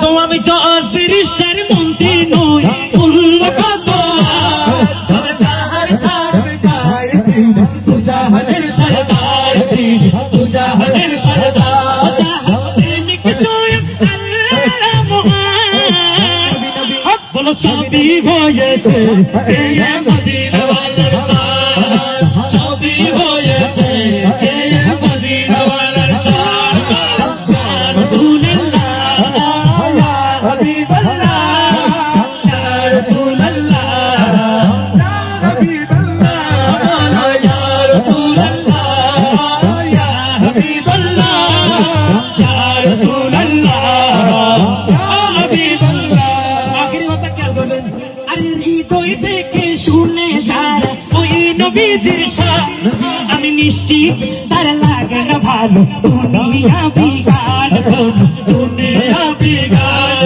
তো আমি 10-20টার মন্ত্রী নই, বলল কত তবে জাহার সরকার তু জাহানের সরদার, তু জাহানের সরদার, জাহানের স্বয়ং আল্লাহ মহান। হক বলো সবই হয়েছে এই মদিনা ওয়ালার শান, সবই হয়েছে এই মদিনা ওয়ালার শান। ইয়া রাসূলুল্লাহ ইয়া হাবিবাল্লাহ, ইয়া রাসূলুল্লাহ ইয়া হাবিবাল্লাহ, ইয়া রাসূলুল্লাহ ইয়া হাবিবাল্লাহ, ইয়া রাসূলুল্লাহ ইয়া হাবিবাল্লাহ। আখির কথা খেয়াল করবেন, আরে হৃদয় দেখে শুনে সারা ওই নবীজির শান, আমি নিশ্চিত তার লাগে না ভালো দুনিয়া বিগাড়, দুনিয়া বিগাড়,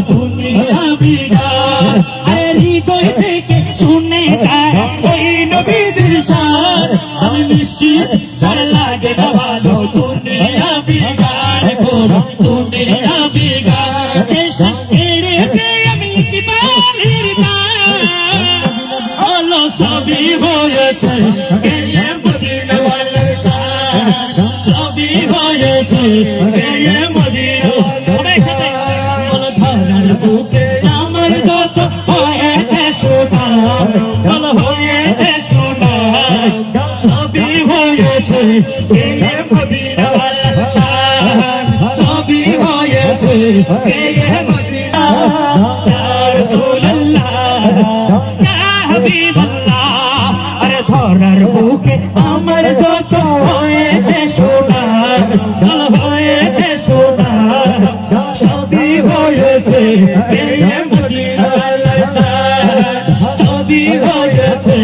দুনিয়া বিগাড়। আরে হৃদয় দেখে শুনে সারা ওই নবীজির শান, আমি নিশ্চিত তার লাগে না ভালো দুনিয়া বিগাড়, দুনিয়া বিগাড়। চেষ্টা করেছে আমি কি বালির গান, সবই হয়েছে এই মদিনা ওয়ালার শান, সবই হয়েছে এই মদিনা ওয়ালার শান। বল ধরার বুকে আমার যত হয়েছে সুনাম, বল হয়েছে সুনাম, সবই হয়েছে এই মদিনা ওয়ালার শান, সবই হয়েছে এই মদিনা। ইয়া রাসূলুল্লাহ ইয়া হাবিবাল্লাহ, আরে ধরার বুকে আমার যত হয়েছে সুনাম, বল হয়েছে সুনাম, সবই হয়েছে এই মদিনা ওয়ালার শান, সবই হয়েছে